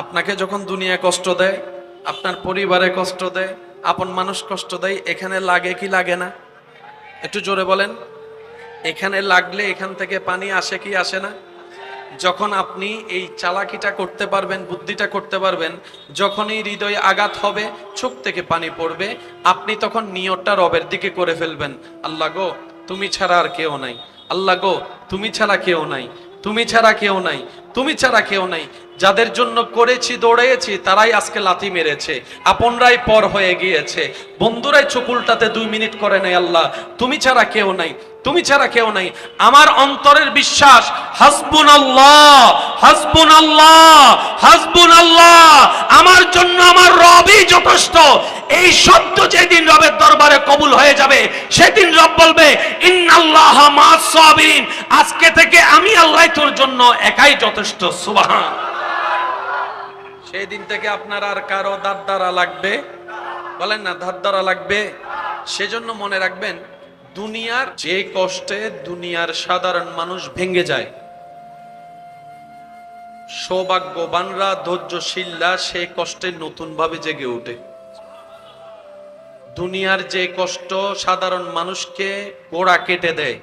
আপনাকে যখন দুনিয়া কষ্ট দেয়, আপনার পরিবারে কষ্ট দেয়, আপন মানুষ কষ্ট দেয়, এখানে লাগে কি লাগে না? একটু জোরে বলেন। এখানে লাগলে এখান থেকে পানি আসে কি আসে না? যখন আপনি এই চালাকিটা করতে পারবেন, বুদ্ধিটা করতে পারবেন, যখনই হৃদয়ে আঘাত হবে, চোখ থেকে পানি পড়বে, আপনি তখন নিয়তটা রবের দিকে করে ফেলবেন। আল্লাহ গো, তুমি ছাড়া আর কেউ নাই। আল্লাহ গো, তুমি ছাড়া কেউ নাই, তুমি ছাড়া কেউ নাই, তুমি ছাড়া কেউ নাই। যাদের জন্য করেছি দৌড়েছি তারাই আজকে লাথি মেরেছে, আপনরাই পর হয়ে গিয়েছে, বন্ধুরাই চোখ উল্টাতে 2 মিনিট করে নাই। আল্লাহ, তুমি ছাড়া কেউ নাই, তুমি ছাড়া কেউ নাই। আমার অন্তরের বিশ্বাস, হাসবুনাল্লাহ, হাসবুনাল্লাহ, হাসবুনাল্লাহ, আমার জন্য আমার রবই যথেষ্ট। এই শব্দ যেদিন রবের দরবারে কবুল হয়ে যাবে, সেদিন রব বলবে ইন্নাল্লাহা মা'আস সাবিরিন। আজকে থেকে আমি আল্লাহ তোর জন্য একাই যথেষ্ট। সুবহান। সেই দিন থেকে আপনার আর কারো ধার ধারা লাগবে, বলেন না, ধার ধারা লাগবে। সেজন্য মনে রাখবেন, দুনিয়ার যে কষ্টে দুনিয়ার সাধারণ মানুষ ভেঙে যায়, সৌভাগ্যবানরা, ধৈর্যশীলরা সেই কষ্টে নতুন ভাবে জেগে ওঠে। দুনিয়ার যে কষ্ট সাধারণ মানুষকে গোড়া কেটে দেয়,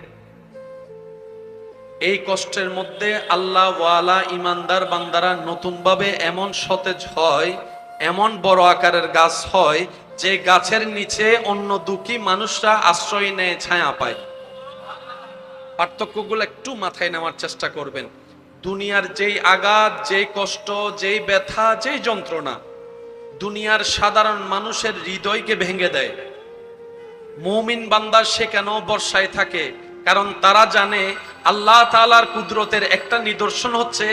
এই কষ্টের মধ্যে আল্লাহ ওয়ালা ইমানদার বান্দারা নতুন ভাবে এমন সতেজ হয়, এমন বড় আকারের গাছ হয়, যে গাছের নিচে অন্য দুঃখী মানুষরা আশ্রয় নেয়, ছায়া পায়। পার্থক্যগুলো একটু মাথায় নেওয়ার চেষ্টা করবেন। দুনিয়ার যেই আঘাত, যেই কষ্ট, যেই ব্যথা, যেই যন্ত্রণা দুনিয়ার সাধারণ মানুষের হৃদয়কে ভেঙে দেয়, মুমিন বান্দা সে কেন বর্ষায় থাকে? কারণ তারা জানে আল্লাহ তাআলার কুদরতের একটা নিদর্শন হচ্ছে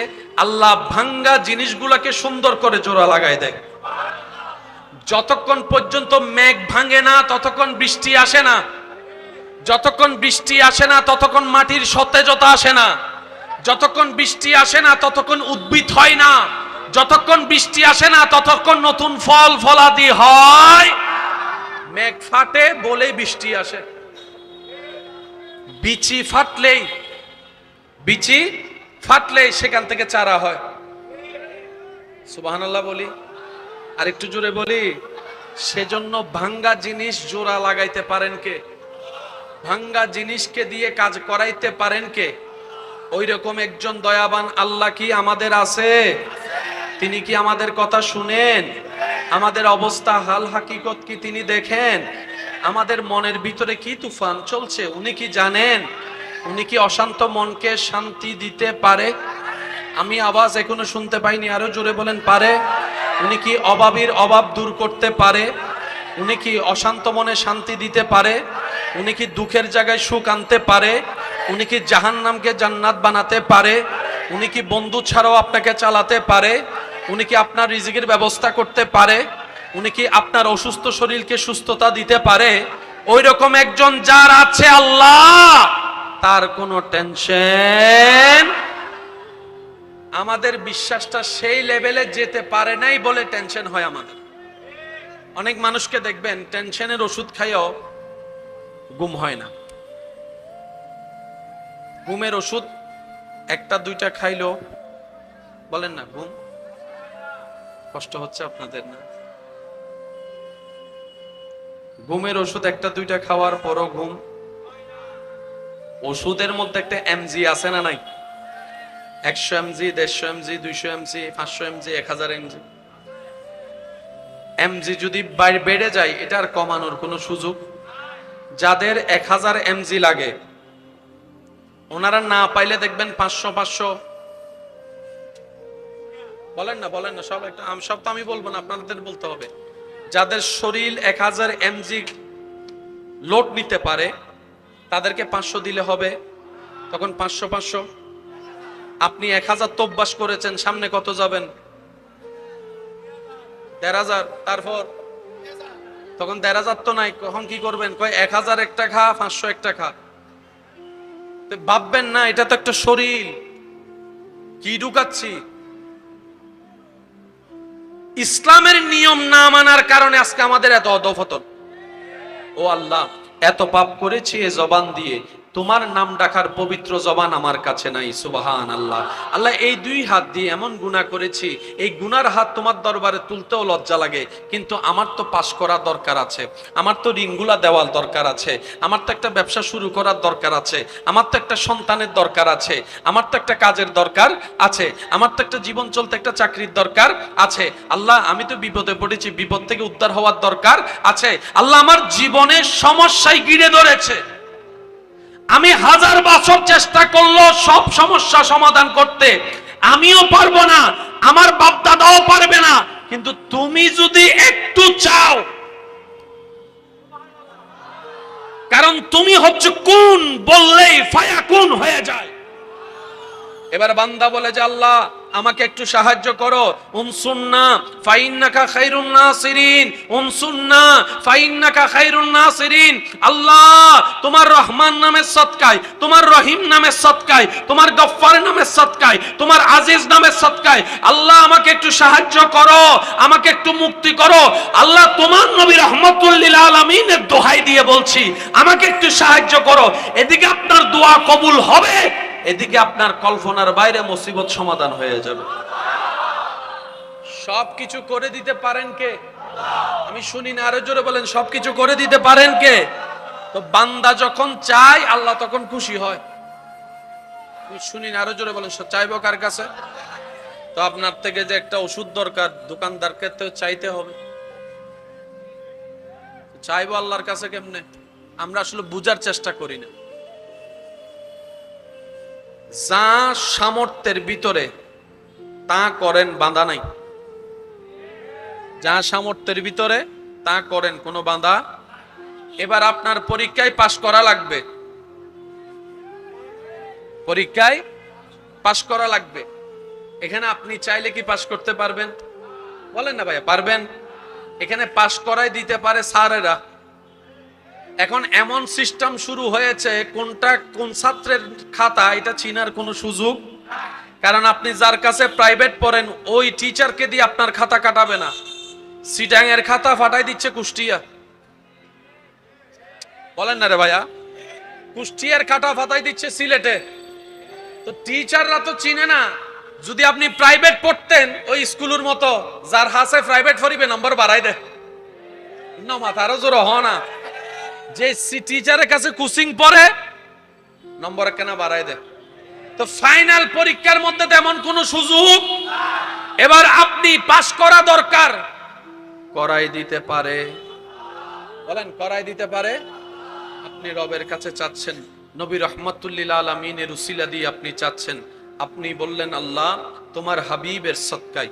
আল্লাহ ভাঙ্গা জিনিসগুলোকে সুন্দর করে জোড়া লাগায় দেয়। যতক্ষণ পর্যন্ত মেঘ ভাঙে না ততক্ষণ বৃষ্টি আসে না, যতক্ষণ বৃষ্টি আসে না ততক্ষণ মাটির সতেজতা আসে না, যতক্ষণ বৃষ্টি আসে না ততক্ষণ উদ্ভিদ হয় না, যতক্ষণ বৃষ্টি আসে না ততক্ষণ নতুন ফল ফলাদি হয়। মেঘ ফাটে বলেই বৃষ্টি আসে, বিচি ফাটলেই সেখান থেকে চারা হয়। সুবহানাল্লাহ বলি, আর একটু জোরে বলি। সেজন্য ভাঙ্গা জিনিস জোড়া লাগাইতে পারেন কে? ভাঙ্গা জিনিসকে দিয়ে কাজ করাইতে পারেন কে? ওই রকম একজন দয়াবান আল্লাহ কি আমাদের আছে? তিনি কি আমাদের কথা শুনেন? আমাদের অবস্থা হাল হাকিকত কি তিনি দেখেন? আমাদের মনের ভিতরে কি তুফান চলছে উনি কি জানেন? উনি কি অশান্ত মনকে শান্তি দিতে পারে? আমি আওয়াজ এখনো শুনতে পাইনি, আরো জোরে বলেন, পারে? উনি কি অভাবীর অভাব দূর করতে পারে? উনি কি অশান্ত মনে শান্তি দিতে পারে? উনি কি দুঃখের জায়গায় সুখ আনতে পারে? উনি কি জাহান্নামকে জান্নাত বানাতে পারে? উনি কি বন্ধু ছাড়াও আপনাকে চালাতে পারে? উনি কি আপনার রিজিকের ব্যবস্থা করতে পারে? উনি কি আপনার অসুস্থ শরীরকে সুস্থতা দিতে পারে? ওই রকম একজন যার আছে আল্লাহ, তার কোনো টেনশন। আমাদের বিশ্বাসটা সেই লেভেলে যেতে পারে নাই বলে টেনশন হয় আমাদের। অনেক মানুষকে দেখবেন টেনশনের ওষুধ খাইও ঘুম হয় না। ঘুমের ওষুধ একটা দুইটা খাইলো, বলেন না ঘুম কষ্ট হচ্ছে আপনাদের না? ঘুমের ওষুধ একটা দুইটা খাওয়ার পরও ঘুম। ওষুধের মধ্যে একটা এমজি আছে না নাই? 100 MG, 150 MG, 200 MG, 500 MG, 1000 MG. MG যদি বেড়ে যায়, এটা আর কমানোর কোনো সুযোগ? যাদের 1000 এমজি লাগে ওনারা না পাইলে দেখবেন 500 বলেন না সব একটা, সব তো আমি বলবো না, আপনাদের বলতে হবে। যাদের শরীর 1000 এমজি লোড নিতে পারে তাদেরকে 500 দিলে হবে, তখন 500। আপনি 1000 তো অভ্যাস করেছেন, সামনে কত যাবেন? 1500। তারপর তখন 1500 তো নাই, কখন কি করবেন? কয় 1000 একটা খা, 500 একটা খা। ভাববেন না এটা তো একটা শরীর, কি ঢুকাচ্ছি? ইসলামের নিয়ম না মানার কারণে আজকে আমাদের এত অধঃপতন। ও আল্লাহ, এত পাপ করেছি এ জবান দিয়ে, তোমার নাম ডাকার পবিত্র জবান আমার কাছে নাই। সুবহানাল্লাহ। আল্লাহ, এই দুই হাত দিয়ে এমন গুনাহ করেছি, এই গুনার হাত তোমার দরবারে তুলতেও লজ্জা লাগে, কিন্তু আমার তো পাশ করা দরকার আছে, আমার তো ঋণগুলা দেওয়ার দরকার আছে, আমার তো একটা ব্যবসা শুরু করার দরকার আছে, আমার তো একটা সন্তানের দরকার আছে, আমার তো একটা কাজের দরকার আছে, আমার তো একটা জীবন চলতে একটা চাকরির দরকার আছে। আল্লাহ, আমি তো বিপদে পড়েছি, বিপদ থেকে উদ্ধার হওয়ার দরকার আছে। আল্লাহ, আমার জীবনের সমস্যায় ঘিরে ধরেছে, আমি 1000 বছর চেষ্টা করলো সব সমস্যা সমাধান করতে, আমিও পারবো না, আমার বাপ দাদাও পারবে না, কিন্তু তুমি যদি একটু চাও, কারণ তুমি হচ্ছে কুন বললেই ফায়াকুন হয়ে যায়। এবার বান্দা বলে যে আল্লাহ আমাকে একটু সাহায্য করো, উনসুন্না ফাইন্নাকা খায়রুন নাসিরিন, উনসুন্না ফাইন্নাকা খায়রুন নাসিরিন। আল্লাহ, তোমার রহমান নামের সদকায়, তোমার রহিম নামের সদকায়, তোমার গফফার নামের সদকায়, তোমার আজিজ নামের সদকায় আল্লাহ আমাকে একটু সাহায্য করো, আমাকে একটু মুক্তি করো। আল্লাহ, তোমার নবী রাহমাতুল লিল আলামিনের দোহাই দিয়ে বলছি, আমাকে একটু সাহায্য করো। এদিকে আপনার দোয়া কবুল হবে, এদিকে আপনার কল্পনার বাইরে মুসিবত সমাধান হয়ে যাবে। সবকিছু করে দিতে পারেন কে? আমি শুনি না, আরো জোরে বলেন, সবকিছু করে দিতে পারেন কে? তো বান্দা যখন চায় আল্লাহ তখন খুশি হয়। আমি শুনি না, আরো জোরে বলেন, চাইবো কার কাছে? তো আপনার থেকে যে একটা ওষুধ দরকার, দোকানদারকে তো চাইতে হবে। চাইবো আল্লাহর কাছে কেমনে? আমরা আসলে বুঝার চেষ্টা করি না। যা সামর্থ্যের ভিতরে তা করেন, বাঁধা নাই। যা সামর্থ্যের ভিতরে তা করেন, কোনো বাঁধা। এবার আপনার পরীক্ষায় পাশ করা লাগবে, পরীক্ষায় পাশ করা লাগবে। এখানে আপনি চাইলে কি পাশ করতে পারবেন? বলেন না ভাইয়া, পারবেন? এখানে পাশ করাই দিতে পারে স্যারেরা। এখন এমন সিস্টেম শুরু হয়েছে, কোনটা কোন ছাত্রের খাতা এটা চিনার কোনো সুযোগ, কারণ আপনি যার কাছে প্রাইভেট পড়েন ওই টিচারকে দিয়ে আপনার খাতা কাটাবে না। সিটাং এর খাতা ফাটাই দিচ্ছে কুষ্টিয়া। বলেন না রে ভাইয়া, কুষ্টিয়ার খাতা ফাটাই দিচ্ছে সিলেটে। তো টিচাররা তো চিনে না। যদি আপনি প্রাইভেট পড়তেন ওই স্কুলের মতো, যার হাসে প্রাইভেট পড়িবে নম্বর বাড়াই দে না, মাথারও জোর হ না, যে টিচারের কাছে কোচিং পড়ে নম্বর কেন বাড়াই দে। তো ফাইনাল পরীক্ষার মধ্যে তেমন কোনো সুযোগ এবার আপনি পাস করা দরকার, করাই দিতে পারে। বলেন, করাই দিতে পারে। আপনি রবের কাছে চাচ্ছেন, নবী রাহমাতুল লিল আলামিনের উসিলা দিয়ে আপনি চাচ্ছেন। আপনি বললেন, আল্লাহ তোমার হাবিবের সদকায়,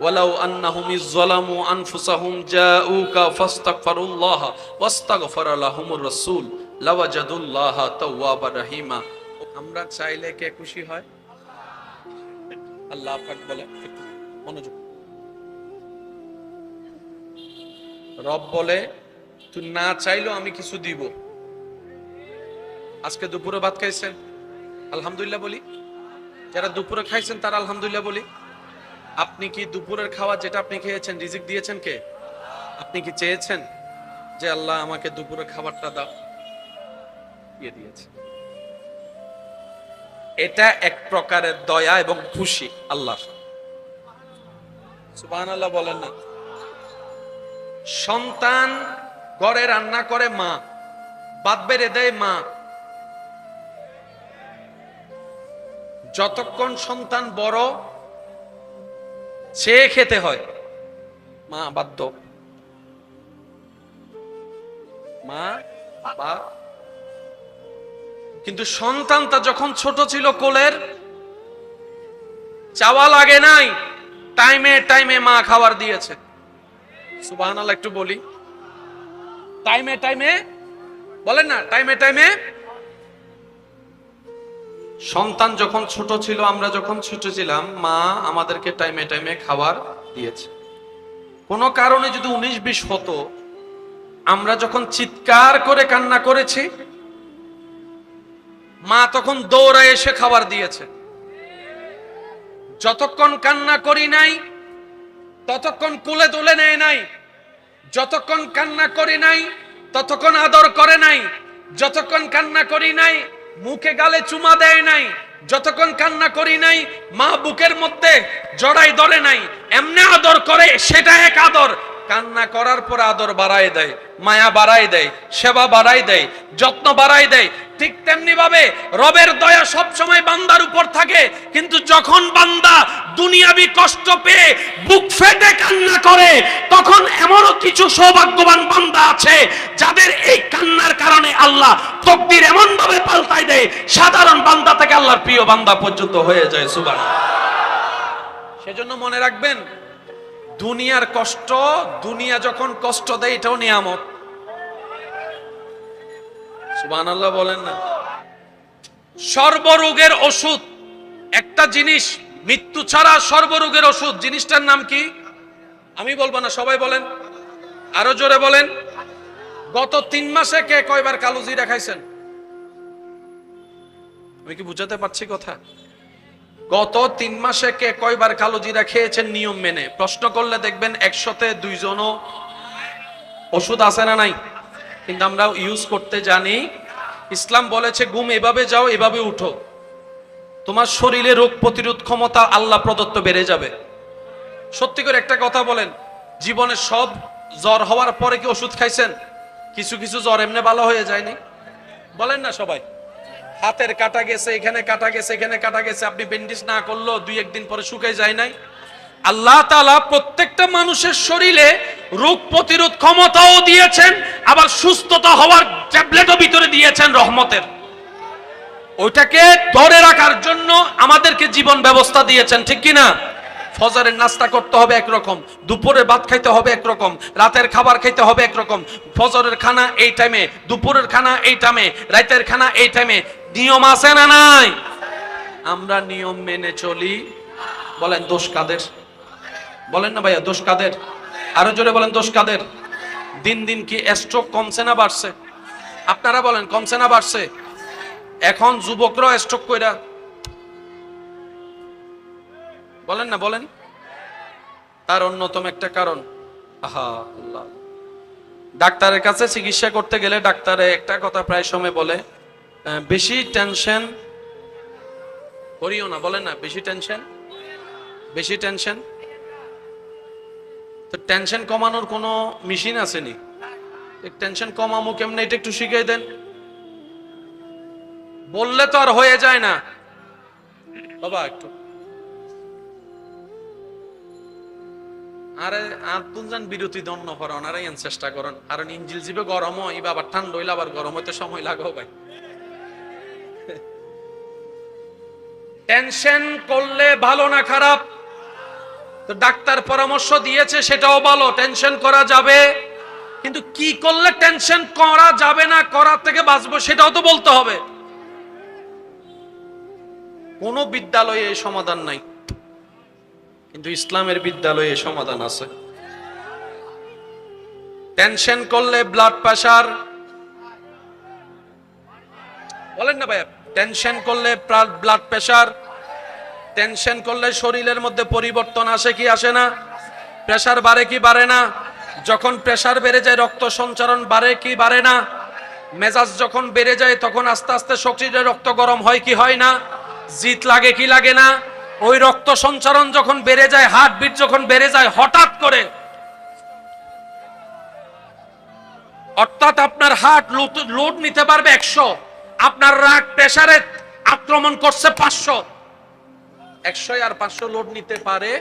ওয়ালাউ আন্নাহুম ইযলামু আনফুসাহুম জাউকা ফাস্তাগফিরুল্লাহ ওয়াস্তাগফারা লাহুমুর রাসূল লাওয়াজাদুল্লাহ তাওয়াবার রহিমা। আমরা চাইলে কে খুশি হয়? আল্লাহ পাক বলে, মনোযোগ, রব বলে তুই না চাইলেও আমি কিছু দিব। আজকে দুপুরে ভাত খাইছেন, আলহামদুলিল্লাহ বলি। যারা দুপুরে খাইছেন তারা আলহামদুলিল্লাহ বলি। আপনি কি দুপুরের খাওয়া যেটা আপনি খেয়েছেন রিজিক দিয়েছেন কে? আপনি কি চেয়েছেন যে আল্লাহ আমাকে দুপুরের খাবারটা দাও? দিয়ে দিয়েছে। এটা এক প্রকারের দয়া এবং খুশি আল্লাহ। সুবহানাল্লাহ বলেন না। সন্তান ঘরে রান্না করে মা, ভাত বেড়ে দেয় মা। যতক্ষণ সন্তান বড় সে খেতে হয়, মা বাধ্য। মা বাবা, কিন্তু সন্তানটা যখন ছোট ছিল কোলের, চাওয়া লাগে নাই, টাইমে টাইমে মা খাবার দিয়েছে। সুবহানাল্লাহ একটু বলি, টাইমে টাইমে, বলেন না, টাইমে টাইমে। সন্তান যখন ছোট ছিল, আমরা যখন ছোট ছিলাম, মা আমাদেরকে টাইমে টাইমে খাবার দিয়েছে। কোনো কারণে যদি 19-20 হতো, আমরা যখন চিৎকার করে কান্না করেছি, মা তখন দৌড়ায় এসে খাবার দিয়েছে। যতক্ষণ কান্না করি নাই ততক্ষণ কোলে তুলে নেয় নাই, যতক্ষণ কান্না করি নাই ততক্ষণ আদর করে নাই, যতক্ষণ কান্না করি নাই মুখে গালে চুমা দেয় নাই, যতক্ষণ কান্না করি নাই মা বুকের মধ্যে জড়াই ধরে নাই, এমনি আদর করে, সেটা এক আদর। কান্না করার পর আদর বাড়ায় দেয়, মায়া বাড়ায় দেয়, সেবা বাড়ায় দেয়, যত্ন বাড়ায় দেয়। ঠিক তেমনি ভাবে রবের দয়া সব সময় বান্দার উপর থাকে, কিন্তু যখন বান্দা দুনিয়াবি কষ্ট পেয়ে বুক ফেটে কান্না করে, তখন এমনও কিছু সৌভাগ্যবান বান্দা আছে যাদের এই কান্নার কারণে আল্লাহ তকদির এমন ভাবে পাল্টায় দেয়, সাধারণ বান্দা থেকে আল্লাহর প্রিয় বান্দা পর্যন্ত হয়ে যায়। সুবহানাল্লাহ। সেজন্য মনে রাখবেন, দুনিয়ার কষ্ট, দুনিয়া যখন কষ্ট দেয় এটাও নিয়ামত। সুবহানাল্লাহ বলেন না। সর্বরোগের ওষুধ একটা জিনিস, মৃত্যু ছাড়া সর্বরোগের ওষুধ, জিনিসটার নাম কি? আমি বলবো না, সবাই বলেন, আরো জোরে বলেন। গত 3 মাসে কে কয়বার কালো জিরা খাইছেন? আমি কি বুঝাতে পারছি কথা? গত 3 মাসে কে কয়বার কালো জিরা খেয়েছেন নিয়ম মেনে? প্রশ্ন করলে দেখবেন 100তে 2 জনও। ওষুধ আছে না নাই? কিন্তু আমরা ইউজ করতে জানি। ইসলাম বলেছে ঘুম এভাবে যাও, এভাবে উঠো, তোমার শরীরে রোগ প্রতিরোধ ক্ষমতা আল্লাহ প্রদত্ত বেড়ে যাবে। সত্যি করে একটা কথা বলেন, জীবনে সব জ্বর হওয়ার পরে কি ওষুধ খাইছেন? কিছু কিছু জ্বর এমনি ভালো হয়ে যায়নি? বলেন না সবাই। হাতের কাটা গেছে, এখানে কাটা গেছে, এখানে কাটা গেছে, আপনি ব্যান্ডেজ না করলেও 2-1 দিন পরে শুকিয়ে যায় নাই? আল্লাহ তাআলা প্রত্যেকটা মানুষের শরীরে রোগ প্রতিরোধ ক্ষমতাও দিয়েছেন, আবার সুস্থতা হওয়ার ট্যাবলেটও ভিতরে দিয়েছেন রহমতের। ওইটাকে ধরে রাখার জন্য আমাদেরকে জীবন ব্যবস্থা দিয়েছেন, ঠিক কি না? ফজরের নাস্তা করতে হবে একরকম, দুপুরের ভাত খাইতে হবে একরকম, রাতের খাবার খাইতে হবে একরকম। ফজরের খানা এই টাইমে, দুপুরের খানা এই টাইমে, রাতের খানা এই টাইমে। নিয়ম আছে না নাই? আমরা নিয়ম মেনে চলি। বলেন দোষ কাদের? বলেন না ভাইয়া, দোষ কাদের? আরো জোরে বলেন, দোষ কাদের? দিন দিন কি স্ট্রোক কমছে না বাড়ছে? আপনারা বলেন, কমছে না বাড়ছে? এখন যুবকরা স্ট্রোক কইরা, বলেন না বলেন। তার অন্যতম একটা কারণ, আহা আল্লাহ, ডাক্তারের কাছে চিকিৎসা করতে গেলে ডাক্তারে একটা কথা প্রায় সময় বলে, বেশি টেনশন করিও না। বলেন না, বেশি টেনশন, বেশি টেনশন। তো টেনশন কমানোর কোনো মেশিন আসেনি? টেনশন কমামো কেমনে এটা একটু শিখিয়ে দেন। বললে তো আর হয়ে যায় না বাবা। একটু আরে আতুনজান বিরতি দন্ন করেন, আর এন চেষ্টা করেন। আর ইঞ্জিল জিবে গরম হয়, আবার ঠান্ডা হইলে আবার গরম হইতে সময় লাগাও ভাই। টেনশন করলে ভালো না খারাপ? তো ডাক্তার পরামর্শ দিয়েছে সেটাও ভালো, টেনশন করা যাবে, কিন্তু কি করলে টেনশন করা যাবে না, করার থেকে বাঁচবো সেটাও তো বলতে হবে। কোন বিদ্যালয়ে এই সমাধান নাই, কিন্তু ইসলামের বিদ্যালয়ে সমাধান আছে। টেনশন করলে ব্লাড প্রেসার, বলেন না ভাইয়া, টেনশন করলে ব্লাড প্রেসার, টেনশন করলে শরীরের মধ্যে পরিবর্তন আসে কি আসে না? প্রেসার বাড়ে কি বাড়ে না? যখন প্রেসার বেড়ে যায় রক্ত সঞ্চারণ বাড়ে কি বাড়ে না? মেজাজ যখন বেড়ে যায় তখন আস্তে আস্তে শরীরে রক্ত গরম হয় কি হয় না? জিত লাগে কি লাগে না? ওই রক্ত সঞ্চারণ যখন বেড়ে যায়, হার্টবিট যখন বেড়ে যায় হঠাৎ করে, অর্থাৎ আপনার হার্ট লোড নিতে পারবে 100, আপনার রাগ প্রেসারে আক্রমণ করছে 500, 100 আর 500 লোড নিতে পারে।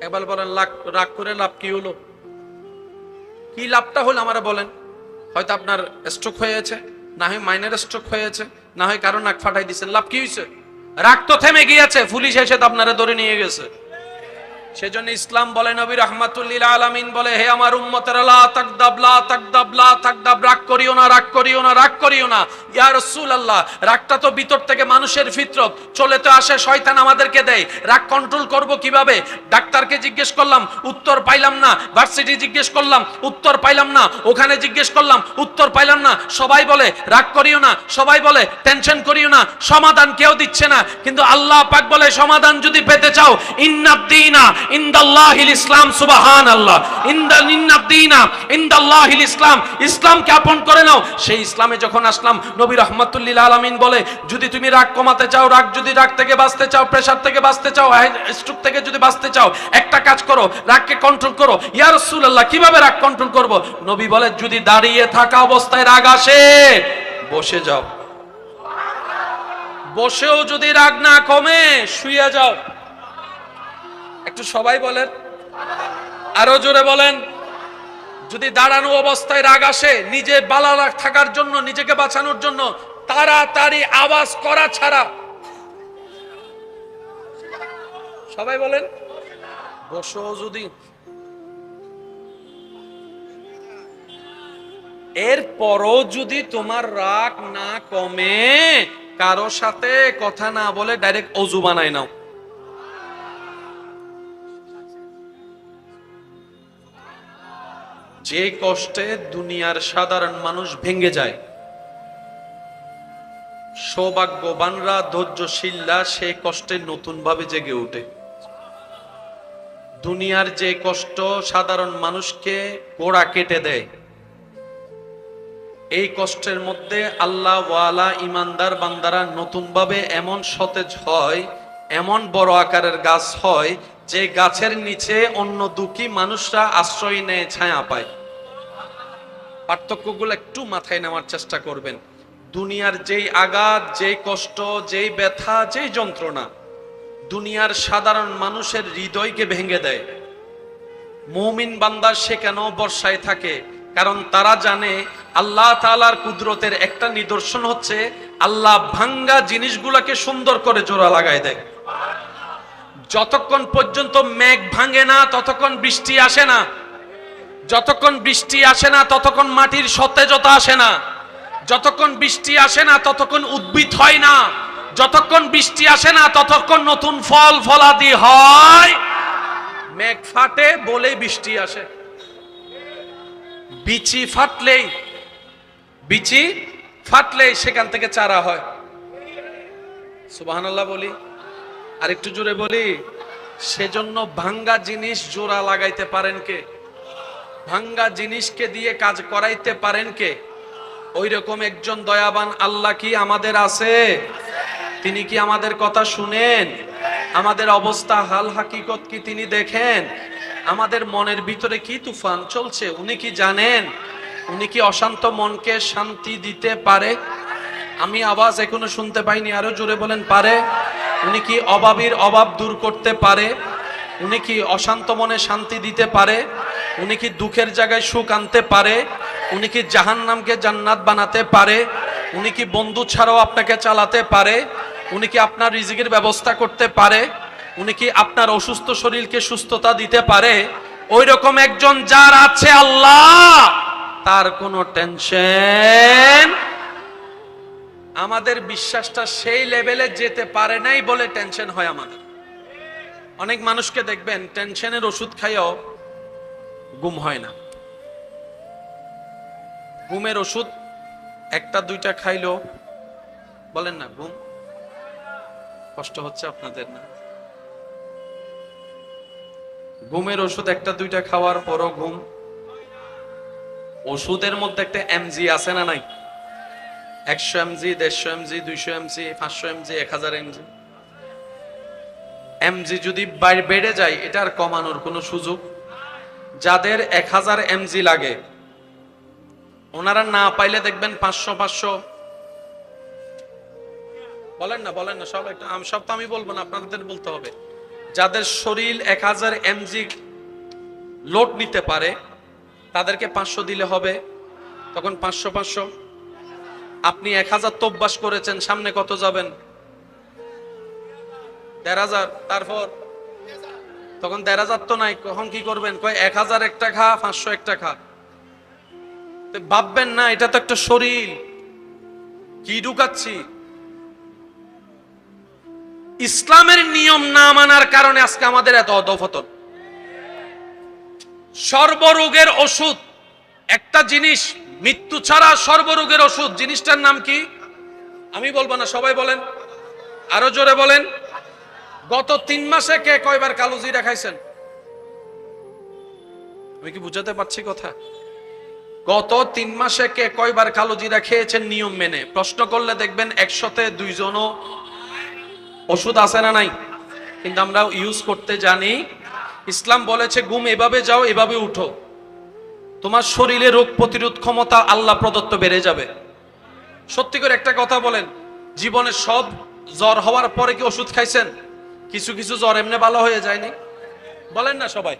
এবার বলেন রাগ করে লাভ কি হলো? কি লাভটা হলো আমারে বলেন? হয়তো আপনার স্ট্রোক হয়েছে, না হয় মাইনার স্ট্রোক হয়েছে, না হয় কারো নাক ফাটাই দিচ্ছেন, লাভ কি হয়েছে? রাগ তো থেমে গিয়েছে, পুলিশ এসে তো আপনারা ধরে নিয়ে গেছে। সেজন্য ইসলাম বলে, নবী রাহমাতুল লিল আলামিন বলে, হে আমার উম্মতেরা, লা তাকদাব লা তাকদাব লা তাকদাব, রাগ করিও না, রাগ করিও না, রাগ করিও না। ইয়া রাসূলুল্লাহ, রাগটা তো ভিতর থেকে মানুষের ফিতরত, চলে তো আসে, শয়তান আমাদেরকে দেয়। রাগ কন্ট্রোল করব কিভাবে? ডাক্তারকে জিজ্ঞেস করলাম, উত্তর পাইলাম না। ভার্সিটি জিজ্ঞেস করলাম, উত্তর পাইলাম না। ওখানে জিজ্ঞেস করলাম, উত্তর পাইলাম না। সবাই বলে রাগ করিও না, সবাই বলে টেনশন করিও না, সমাধান কেউ দিচ্ছে না। কিন্তু আল্লাহ পাক বলে, সমাধান যদি পেতে চাও, ইন্নাদ দীনা ইনদাল্লাহিল ইসলাম, সুবহানাল্লাহ, ইন্নাদ-দীনা ইনদাল্লাহিল ইসলাম, ইসলামকে আপন করে নাও। সেই ইসলামে যখন আসলাম, নবী রাহমাতুল লিল আলামিন বলে, যদি তুমি রাগ কমাতে চাও, রাগ থেকে বাঁচতে চাও, প্রেসার থেকে বাঁচতে চাও, স্ট্রোক থেকে যদি বাঁচতে চাও, একটা কাজ করো, রাগকে কন্ট্রোল করো। ইয়া রাসূলুল্লাহ, কিভাবে রাগ কন্ট্রোল করব? নবী বলে, যদি দাঁড়িয়ে থাকা অবস্থায় রাগ আসে, বসে যাও। বসেও যদি রাগ না কমে, শুয়ে যাও। একটু সবাই বলেন, আরো জোরে বলেন। যদি দাঁড়ানো অবস্থায় রাগ আসে, নিজে বালা থাকার জন্য, নিজেকে বাঁচানোর জন্য তাড়াতাড়ি আওয়াজ করা ছাড়া, সবাই বলেন, বসো। যদি এরপরও যদি তোমার রাগ না কমে, কারো সাথে কথা না বলে ডাইরেক্ট ওযু বানায় নাও। যে কষ্টে দুনিয়ার সাধারণ মানুষ ভেঙে যায়, সৌভাগ্যবানরা, ধৈর্যশীলরা সেই কষ্টে নতুন ভাবে জেগে ওঠে। দুনিয়ার যে কষ্ট সাধারণ মানুষকে গোড়া কেটে দেয়, এই কষ্টের মধ্যে আল্লাহ ওয়ালা ইমানদার বান্দারা নতুন ভাবে এমন সতেজ হয়, এমন বড় আকারের গাছ হয়, যে গাছের নিচে অন্য দুঃখী মানুষরা আশ্রয় নেয়, ছায়া পায়। পার্থক্যগুলো একটু মাথায় নেওয়ার চেষ্টা করবেন। দুনিয়ার যেই আঘাত, যেই কষ্ট, যেই ব্যথা, যেই যন্ত্রণা দুনিয়ার সাধারণ মানুষের হৃদয়কে ভেঙে দেয়, মুমিন বান্দা সে কেন বর্ষায় থাকে? কারণ তারা জানে আল্লাহ তাআলার কুদরতের একটা নিদর্শন হচ্ছে আল্লাহ ভাঙ্গা জিনিসগুলোকে সুন্দর করে জোড়া লাগায় দেয়। যতক্ষণ পর্যন্ত মেঘ ভাঙে না, ততক্ষণ বৃষ্টি আসে না। যতক্ষণ বৃষ্টি আসে না, ততক্ষণ মাটির সতেজতা আসে না। যতক্ষণ বৃষ্টি আসে না, ততক্ষণ উদ্ভিদ হয় না। যতক্ষণ বৃষ্টি আসে না, ততক্ষণ নতুন ফল ফলাদি হয়। মেঘ ফাটে বলেই বৃষ্টি আসে। বিচি ফাটলেই সেখান থেকে চারা হয়। সুবহানাল্লাহ বলি, আর একটু জোরে বলি। সেজন্য ভাঙ্গা জিনিস জোড়া লাগাইতে পারেন কে? ভাঙ্গা জিনিসকে দিয়ে কাজ করাইতে পারেন কে? ওই রকম একজন দয়াবান আল্লাহ কি আমাদের আছে? তিনি কি আমাদের কথা শুনেন? আমাদের অবস্থা হাল হাকিকত কি তিনি দেখেন? আমাদের মনের ভিতরে কি তুফান চলছে উনি কি জানেন? উনি কি অশান্ত মনকে শান্তি দিতে পারে? আমি আওয়াজ এখনো শুনতে পাইনি, আরো জোরে বলেন, পারে? উনি কি অভাবীর অভাব দূর করতে পারে? উনি কি অশান্ত মনে শান্তি দিতে পারে? উনি কি দুঃখের জায়গায় সুখ আনতে পারে? উনি কি জাহান্নামকে জান্নাত বানাতে পারে? উনি কি বন্ধু ছাড়াও আপনাকে চালাতে পারে? উনি কি আপনার রিজিকের ব্যবস্থা করতে পারে? উনি কি আপনার অসুস্থ শরীরকে সুস্থতা দিতে পারে? ওই রকম একজন যার আছে আল্লাহ, তার কোনো টেনশন। আমাদের বিশ্বাসটা সেই লেভেলে যেতে পারে নাই বলে টেনশন হয় আমাদের। অনেক মানুষকে দেখবেন টেনশনের ওষুধ খাইও ঘুম হয় না। ঘুমের ওষুধ একটা দুইটা খাইলো, বলেন না ঘুম কষ্ট হচ্ছে আপনাদের না? ঘুমের ওষুধ একটা দুইটা খাওয়ার পরও ঘুম। ওষুধের মধ্যে একটা এমজি আছে না নাই? 100 MG, 150 MG, 200 MG, 500 MG, 1000 MG. MG যদি বেড়ে যায়, এটা আর কমানোর কোনো সুযোগ? যাদের 1000 এমজি লাগে, ওনারা না পাইলে দেখবেন 500 বলেন না সব একটা, সব তো আমি বলবো না, আপনাদের বলতে হবে। যাদের শরীর 1000 এমজি লোড নিতে পারে, তাদেরকে 500 দিলে হবে। তখন 500। আপনি 1000 তো অভ্যাস করেছেন, সামনে কত যাবেন? 1500। তারপর তখন 1500 তো নাই, কখন কি করবেন? কয় 1000 একটা খা, 500 একটা খা। ভাববেন না এটা তো একটা শরীর, কি ঢুকাচ্ছি? ইসলামের নিয়ম না মানার কারণে আজকে আমাদের এত অধঃপতন। সর্বরোগের ওষুধ একটা জিনিস, মৃত্যু ছাড়া সর্বরোগের ওষুধ, জিনিসটার নাম কি? আমি বলবো না, সবাই বলেন, আরো জোরে বলেন। গত 3 মাসে কে কয়বার কালো জিরা খাইছেন? আমি কি বুঝাতে পারছি কথা? গত 3 মাসে কে কয়বার কালো জিরা খেয়েছেন নিয়ম মেনে? প্রশ্ন করলে দেখবেন 100তে 2 জনও। ওষুধ আছে না নাই? কিন্তু আমরা ইউজ করতে জানি। ইসলাম বলেছে ঘুম এভাবে যাও, এভাবে উঠো, তোমার শরীরে রোগ প্রতিরোধ ক্ষমতা আল্লাহ প্রদত্ত বেড়ে যাবে। সত্যি করে একটা কথা বলেন, জীবনে সব জ্বর হওয়ার পরে কি ওষুধ খাইছেন? কিছু কিছু জ্বর এমনি ভালো হয়ে যায়নি? বলেন না সবাই।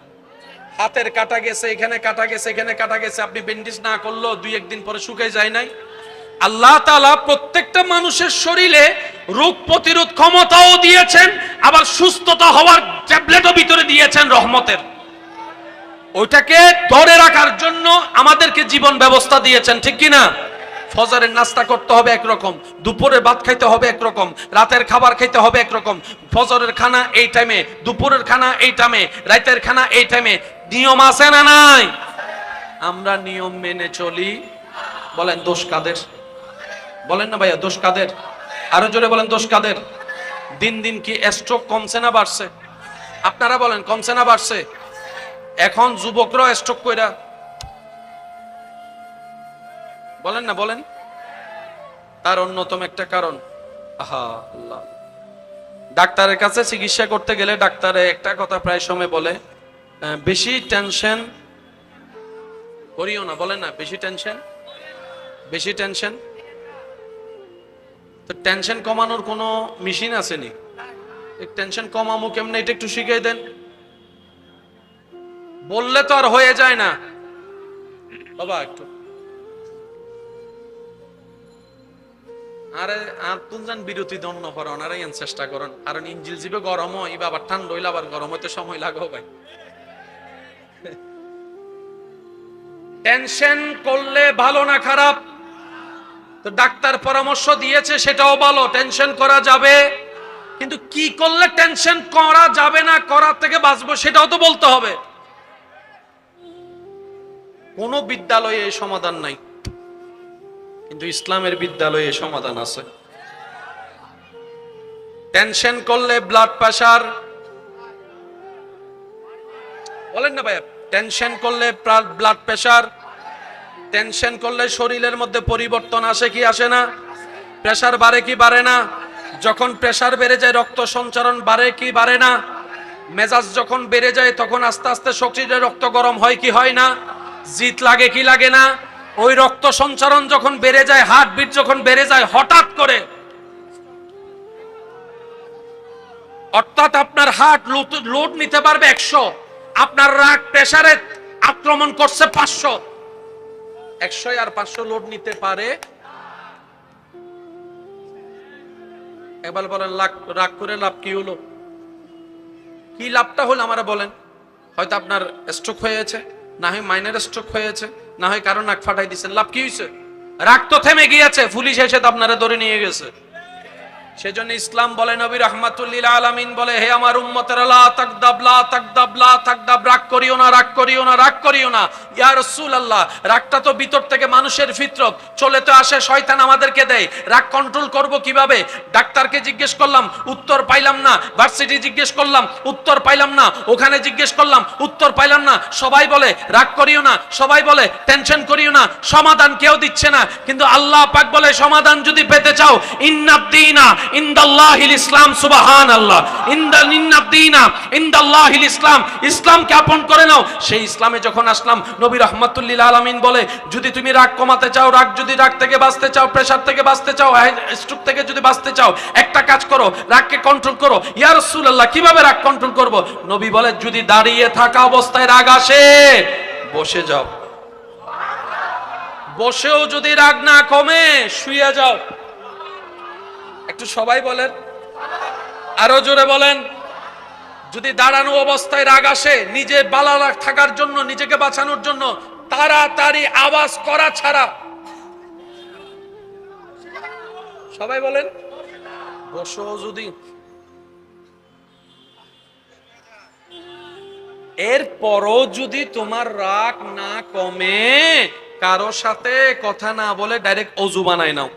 হাতের কাটা গেছে, এখানে কাটা গেছে, এখানে কাটা গেছে, আপনি ব্যান্ডেজ না করলেও 2-1 দিন পরে শুকিয়ে যায় নাই? আল্লাহ তাআলা প্রত্যেকটা মানুষের শরীরে রোগ প্রতিরোধ ক্ষমতাও দিয়েছেন, আবার সুস্থতা হওয়ার ট্যাবলেটও ভিতরে দিয়েছেন রহমতের। ওইটাকে ধরে রাখার জন্য আমাদেরকে জীবন ব্যবস্থা দিয়েছেন, ঠিক কি না? ফজরের নাস্তা করতে হবে একরকম, দুপুরের ভাত খাইতে হবে একরকম, রাতের খাবার খাইতে হবে একরকম। ফজরের খানা এই টাইমে, দুপুরের খানা এই টাইমে, রাতের খানা এই টাইমে। নিয়ম আছে না নাই? আমরা নিয়ম মেনে চলি। বলেন দোষ কাদের? বলেন না ভাইয়া, দোষ কাদের? আরো জোরে বলেন, দোষ কাদের? দিন দিন কি স্ট্রোক কমছে না বাড়ছে? আপনারা বলেন, কমছে না বাড়ছে? এখন যুবকরা স্ট্রোক কইরা, বলেন না বলেন। তার অন্যতম একটা কারণ, আহা আল্লাহ, ডাক্তারের কাছে চিকিৎসা করতে গেলে ডাক্তারে একটা কথা প্রায় সময় বলে, বেশি টেনশন করিও না। বলেন না, বেশি টেনশন, বেশি টেনশন। তো টেনশন কমানোর কোনো মেশিন আসেনি? টেনশন কমামু কেমনে এটা একটু শিখিয়ে দেন। বললে তো আর হয়ে যায় না বাবা। একটু আরে আত্মজান বিরতি দন্য করেন, আরে চেষ্টা করেন। কারণ ইঞ্জিল জিবে গরম হয়, আবার ঠান্ডা হইলে আবার গরম হইতে সময় লাগবে ভাই। টেনশন করলে ভালো না খারাপ? তো ডাক্তার পরামর্শ দিয়েছে সেটাও ভালো, টেনশন করা যাবে, কিন্তু কি করলে টেনশন করা যাবে না, করার থেকে বাঁচবো সেটাও তো বলতে হবে। কোন বিদ্যালয়ে এই সমাধান নাই, কিন্তু ইসলামের বিদ্যালয়ে সমাধান আছে। টেনশন করলে ব্লাড প্রেসার, বলেন না ভাইয়া, টেনশন করলে ব্লাড প্রেসার, টেনশন করলে শরীরের মধ্যে পরিবর্তন আসে কি আসে না? প্রেসার বাড়ে কি বাড়ে না? যখন প্রেসার বেড়ে যায় রক্ত সঞ্চারণ বাড়ে কি বাড়ে না? মেজাজ যখন বেড়ে যায় তখন আস্তে আস্তে শরীরে রক্ত গরম হয় কি হয় না? জিত লাগে কি লাগে না? ওই রক্ত সঞ্চারণ যখন বেড়ে যায়, হার্টবিট যখন বেড়ে যায় হঠাৎ করে, অর্থাৎ আপনার হার্ট লোড নিতে পারবে 100, আপনার রাগ প্রেসারে আক্রমণ করছে 500, 100 আর 500 লোড নিতে পারে। এবার বলেন রাগ করে লাভ কি হলো? কি লাভটা হলো আমারে বলেন? হয়তো আপনার স্ট্রোক হয়েছে, না হয় মাইনর স্ট্রোক হয়েছে, না হয় কারণ নাক ফাটাই দিচ্ছেন, লাভ কি হয়েছে? রাগ তো থেমে গিয়েছে, পুলিশ এসে তো আপনারা ধরে নিয়ে গেছে। সেজন্য ইসলাম বলে, নবী রাহমাতুল লিল আলামিন বলে, হে আমার উম্মতেরা, লা তাকদাব লা তাকদাব লা তাকদাব, রাগ করিও না, রাগ করিও না, রাগ করিও না। ইয়া রাসূলুল্লাহ, রাগটা তো ভিতর থেকে মানুষের ফিতরত, চলে তো আসে, শয়তান আমাদেরকে দেয়। রাগ কন্ট্রোল করব কিভাবে? ডাক্তারকে জিজ্ঞেস করলাম, উত্তর পাইলাম না। ভার্সিটি জিজ্ঞেস করলাম, উত্তর পাইলাম না। ওখানে জিজ্ঞেস করলাম, উত্তর পাইলাম না। সবাই বলে রাগ করিও না, সবাই বলে টেনশন করিও না, সমাধান কেউ দিচ্ছে না। কিন্তু আল্লাহ পাক বলে, সমাধান যদি পেতে চাও, ইন্নাদ-দীনা ইনদাল্লাহিল ইসলাম, সুবহানাল্লাহ, ইন্নাদ-দীনা ইনদাল্লাহিল ইসলাম, ইসলামকে আপন করে নাও। সেই ইসলামে যখন আসলাম, নবী রাহমাতুল লিল আলামিন বলে, যদি তুমি রাগ কমাতে চাও, রাগ থেকে বাঁচতে চাও, প্রেসার থেকে বাঁচতে চাও, স্ট্রোক থেকে যদি বাঁচতে চাও, একটা কাজ করো, রাগকে কন্ট্রোল করো। ইয়া রাসূলুল্লাহ, কিভাবে রাগ কন্ট্রোল করব? নবী বলে, যদি দাঁড়িয়ে থাকা অবস্থায় রাগ আসে, বসে যাও। বসেও যদি রাগ না কমে, শুয়ে যাও। একটু সবাই বলেন, আরো জোরে বলেন। যদি দাঁড়ানো অবস্থায় রাগ আসে, নিজে ভালো থাকার জন্য, নিজেকে বাঁচানোর জন্য তাড়াতাড়ি আওয়াজ করা ছাড়া, সবাই বলেন, বসো। যদি এরপরও যদি তোমার রাগ না কমে, কারো সাথে কথা না বলে ডাইরেক্ট ওযু বানায় নাও।